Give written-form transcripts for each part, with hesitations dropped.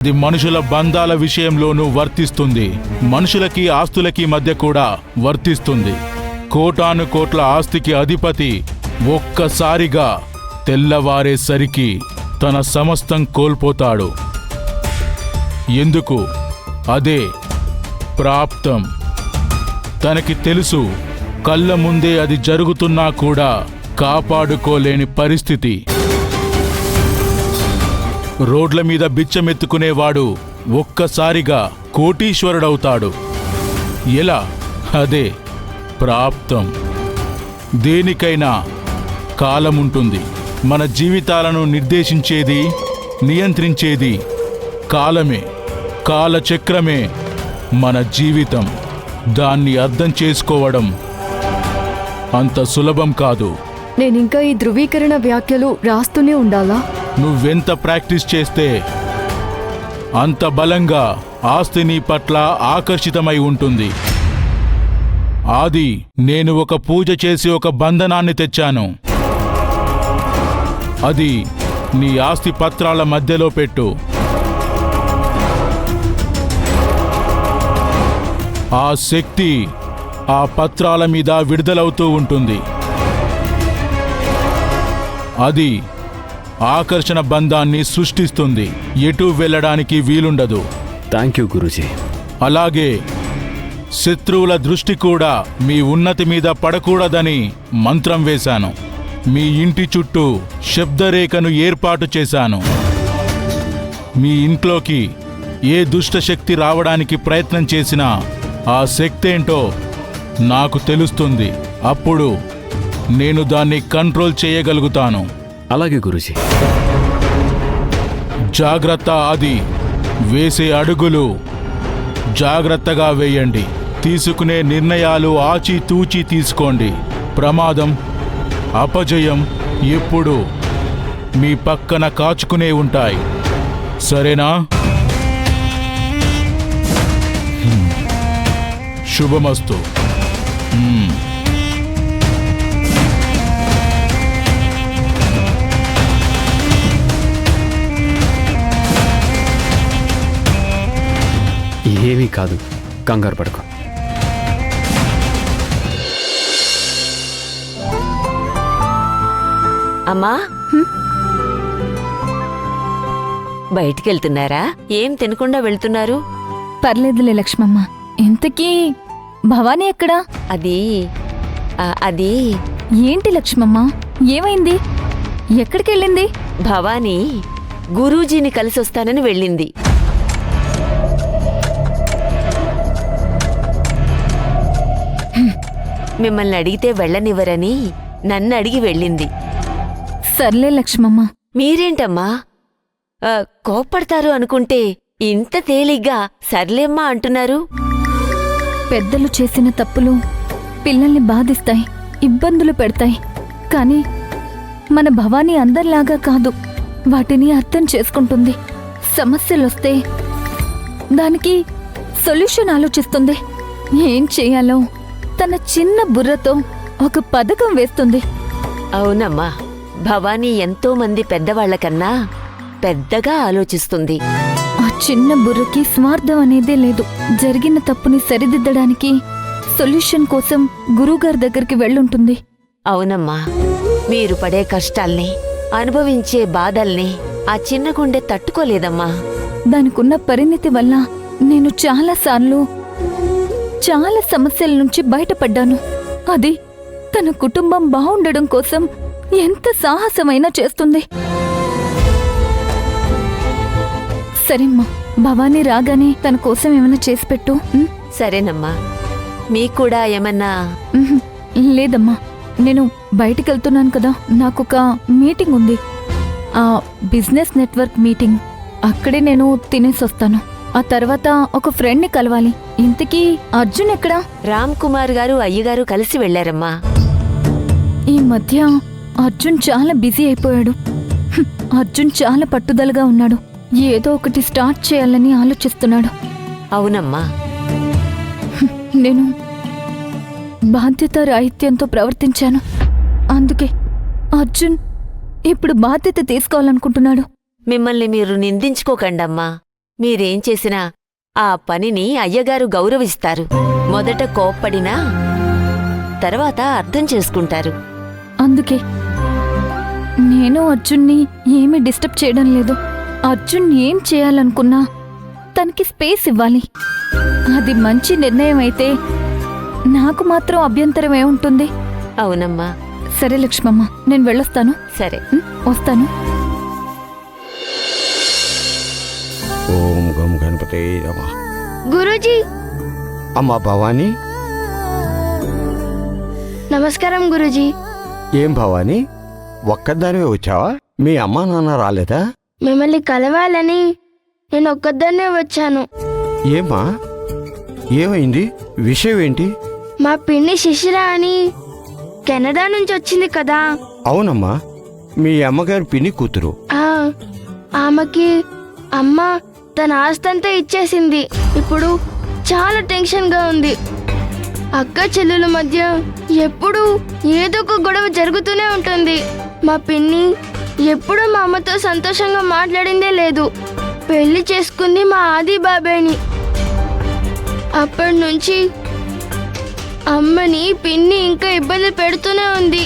అది మనుషుల బంధాల విషయంలోనూ వర్తిస్తుంది. మనుషులకి ఆస్తులకి మధ్య కూడా వర్తిస్తుంది. కోటాను కోట్ల ఆస్తికి అధిపతి ఒక్కసారిగా తెల్లవారేసరికి తన సమస్తం కోల్పోతాడు. ఎందుకు? అదే ప్రాప్తం. తనకి తెలుసు, కళ్ళ ముందే అది జరుగుతున్నా కూడా కాపాడుకోలేని పరిస్థితి. రోడ్ల మీద బిచ్చమెత్తుకునేవాడు ఒక్కసారిగా కోటీశ్వరుడవుతాడు. ఎలా? అదే ప్రాప్తం. దేనికైనా కాలముంటుంది. మన జీవితాలను నిర్దేశించేది, నియంత్రించేది కాలమే. కాలచక్రమే మన జీవితం. దాన్ని అర్థం చేసుకోవడం అంత సులభం కాదు. నేనింకా ఈ ధృవీకరణ వ్యాఖ్యలు రాస్తూనే ఉండాలా? నువ్వెంత ప్రాక్టీస్ చేస్తే అంత బలంగా ఆస్తి నీ పట్ల ఆకర్షితమై ఉంటుంది. నేను ఒక పూజ చేసి ఒక బంధనాన్ని తెచ్చాను. అది నీ ఆస్తి పత్రాల మధ్యలో పెట్టు. ఆ శక్తి ఆ పత్రాల మీద విడుదలవుతూ ఉంటుంది. అది ఆకర్షణ బంధాన్ని సృష్టిస్తుంది. ఎటు వెళ్ళడానికి వీలుండదు. Thank you Guruji. అలాగే శత్రువుల దృష్టి కూడా మీ ఉన్నతి మీద పడకూడదని మంత్రం వేశాను. మీ ఇంటి చుట్టూ శబ్దరేఖను ఏర్పాటు చేశాను. మీ ఇంట్లోకి ఏ దుష్టశక్తి రావడానికి ప్రయత్నం చేసినా ఆ శక్తేంటో నాకు తెలుస్తుంది. అప్పుడు నేను దాన్ని కంట్రోల్ చేయగలుగుతాను. అలాగే గురూజీ. జాగ్రత్త. అది వేసే అడుగులు జాగ్రత్తగా వేయండి. తీసుకునే నిర్ణయాలు ఆచితూచి తీసుకోండి. ప్రమాదం, అపజయం ఎప్పుడూ మీ పక్కన కాచుకునే ఉంటాయి. సరేనా? శుభమస్తు. ఏమీ కాదు, కంగారు పడకు. అమ్మా, బయటికెళ్తున్నారా? ఏం తినకుండా వెళ్తున్నారు? పర్లేదులే లక్ష్మమ్మ. ఇంతకీ భవానీ ఎక్కడా? అది ఏంటి లక్ష్మమ్మ, ఏమైంది? ఎక్కడికెళ్ళింది? భవానీ గురూజీని కలిసొస్తానని వెళ్ళింది. మిమ్మల్ని అడిగితే వెళ్ళనివ్వరని నన్ను అడిగి వెళ్ళింది. సర్లే లక్ష్మమ్మ. మీరేంటమ్మా కోప్పడతారు అనుకుంటే ఇంత తేలిగ్గా సర్లేమ్మా అంటున్నారు? పెద్దలు చేసిన తప్పులు పిల్లల్ని బాధిస్తాయి, ఇబ్బందులు పెడతాయి. కానీ మన భవానీ అందరిలాగా కాదు. వాటిని అర్థం చేసుకుంటుంది. సమస్యలొస్తే దానికి సొల్యూషన్ ఆలోచిస్తుంది. ఏం చేయాలో తన చిన్న బుర్రతో ఒక పథకం వేస్తుంది. అవునమ్మా, భవానీ ఎంతో మంది పెద్దవాళ్లకన్నా పెద్దగా ఆలోచిస్తుంది. ఆ చిన్న బుర్రకి స్వార్థం అనేదే లేదు. జరిగిన తప్పుని సరిదిద్దడానికి సొల్యూషన్ కోసం గురువుగారి దగ్గరికి వెళ్ళుంటుంది. అవునమ్మా, మీరు పడే కష్టాల్ని, అనుభవించే బాధల్ని ఆ చిన్న గుండె తట్టుకోలేదమ్మా. దానికున్న పరిణితి వల్ల నేను చాలాసార్లు చాలా సమస్యల నుంచి బయటపడ్డాను. అది తన కుటుంబం బాగుండడం కోసం ఎంత సాహసమైనా చేస్తుంది. సరేమ్మా, భవానీ రాగానే తన కోసం ఏమైనా చేసి పెట్టు. సరేనమ్మా. మీకూడా ఏమన్నా? లేదమ్మా, నేను బయటికెళ్తున్నాను కదా, నాకొక మీటింగ్ ఉంది. ఆ బిజినెస్ నెట్వర్క్ మీటింగ్. అక్కడే నేను తినేసొస్తాను. ఆ తర్వాత ఒక ఫ్రెండ్ని కలవాలి. ఇంతకీ అర్జున్ ఎక్కడా? రామ్ కుమార్ గారు అయ్యగారు కలిసి వెళ్లారమ్మా. ఈ మధ్య అర్జున్ చాలా బిజీ అయిపోయాడు. అర్జున్ చాలా పట్టుదలగా ఉన్నాడు. ఏదో ఒకటి స్టార్ట్ చేయాలని ఆలోచిస్తున్నాడు. అవునమ్మా. నేను బాధ్యతారాహిత్యంతో ప్రవర్తించాను. అందుకే అర్జున్ ఇప్పుడు బాధ్యత తీసుకోవాలనుకుంటున్నాడు. మిమ్మల్ని మీరు నిందించుకోకండమ్మా. మీరేం చేసినా ఆ పనిని అయ్యగారు గౌరవిస్తారు. మొదట కోప్పడినా తర్వాత అర్థం చేసుకుంటారు. అందుకే నేను అర్జున్ని ఏమీ డిస్టర్బ్ చేయడం లేదు. అర్జున్ ఏం చేయాలనుకున్నా తనకి స్పేస్ ఇవ్వాలి. అది మంచి నిర్ణయం అయితే నాకు మాత్రం అభ్యంతరం ఏముంటుంది? అవునమ్మా. సరే లక్ష్మమ్మ, నేను వెళ్ళొస్తాను. సరే. వస్తాను. ఓం గం గణపతే నమః. గురూజీ, అమ్మా భవానీ. నమస్కారం గురూజీ. ఏం భవానీ, ఒక్కదానివే వచ్చావా? మీ అమ్మా నాన్న రాలేదా? మిమ్మల్ని కలవాలని నేను ఒక్కదాన్నే వచ్చాను. ఏమా, ఏమైంది? విషయం ఏంటి? మా పిన్ని శిశిర అని కెనడా నుంచి వచ్చింది కదా. అవునమ్మా, మీ అమ్మగారు పిన్ని కూతురు. ఆ, ఆమెకి అమ్మ తన ఆస్తంతా ఇచ్చేసింది. ఇప్పుడు చాలా టెన్షన్గా ఉంది. అక్క చెల్లెల మధ్య ఎప్పుడూ ఏదో ఒక గొడవ జరుగుతూనే ఉంటుంది. మా పిన్ని ఎప్పుడూ మా అమ్మతో సంతోషంగా మాట్లాడిందే లేదు. పెళ్లి చేసుకుంది మా ఆది బాబాయ్ని. అప్పటి నుంచి అమ్మని పిన్ని ఇంకా ఇబ్బంది పెడుతూనే ఉంది.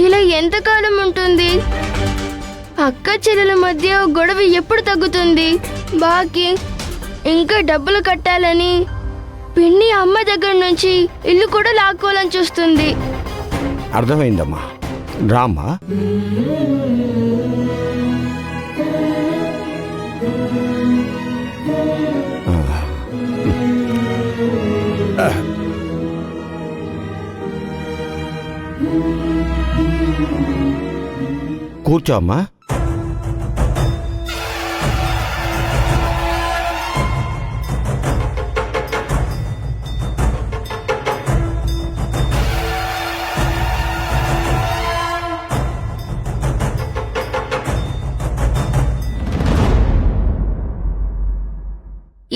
ఇలా ఎంతకాలం ఉంటుంది? అక్క చెల్లెల మధ్య గొడవ ఎప్పుడు తగ్గుతుంది? బాకీ ఇంకా డబ్బులు కట్టాలని పిన్ని అమ్మ దగ్గర నుంచి ఇల్లు కూడా లాక్కోవాలని చూస్తుంది. అర్థమైందమ్మా, రామ్మా. కూర్చో అమ్మా.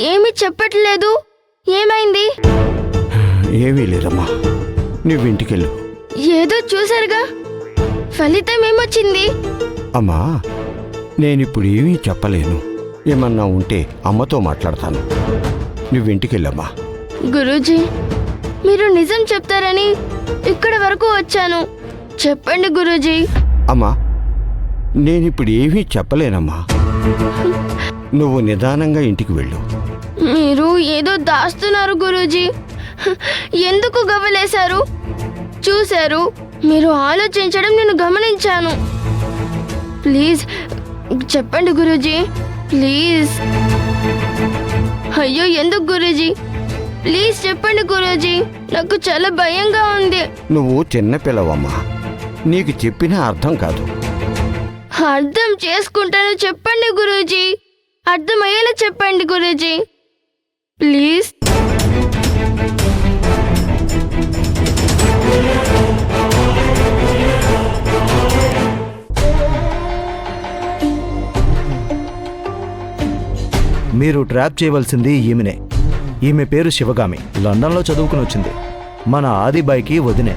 ఏమీ చెప్పట్లేదు. ఏమైంది? ఏమీ లేదమ్మా, నువ్వు ఇంటికెళ్ళు. ఏదో చూసారుగా, ఫలితం ఏమొచ్చింది? అమ్మా, నేనిప్పుడు ఏమీ చెప్పలేను. ఏమన్నా ఉంటే అమ్మతో మాట్లాడతాను. నువ్వు ఇంటికెళ్ళమ్మా. గురూజీ, మీరు నిజం చెప్తారని ఇక్కడ వరకు వచ్చాను. చెప్పండి గురూజీ. అమ్మా, నేనిప్పుడు ఏమీ చెప్పలేనమ్మా. నువ్వు నిదానంగా ఇంటికి వెళ్ళు. మీరు ఏదో దాస్తున్నారు గురూజీ. ఎందుకు గవ్వలేశారు? చూశారు, మీరు ఆలోచించడం నేను గమనించాను. ప్లీజ్ చెప్పండి గురూజీ, ప్లీజ్. అయ్యో, ఎందుకు గురూజీ? ప్లీజ్ చెప్పండి గురూజీ, నాకు చాలా భయంగా ఉంది. నువ్వు చిన్నపిల్లవమ్మా, నీకు చెప్పినా అర్థం కాదు. అర్థం చేసుకుంటాను, చెప్పండి గురూజీ. అర్థమయ్యేలా చెప్పండి గురూజీ, ప్లీజ్. మీరు ట్రాప్ చేయవలసింది ఈమెనే. ఈమె పేరు శివగామి, లండన్లో చదువుకుని వచ్చింది. మన ఆదిబాయికి వదినే.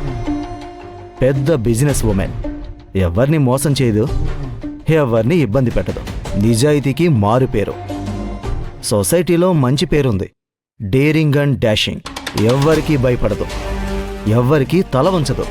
పెద్ద బిజినెస్ ఉమెన్. ఎవరిని మోసం చేయదు, ఎవరిని ఇబ్బంది పెట్టదు. నిజాయితీకి మారు పేరు. సొసైటీలో మంచి పేరుంది. Daring and dashing. ఎవ్వరికీ భయపడదు, ఎవ్వరికీ తల వంచదు.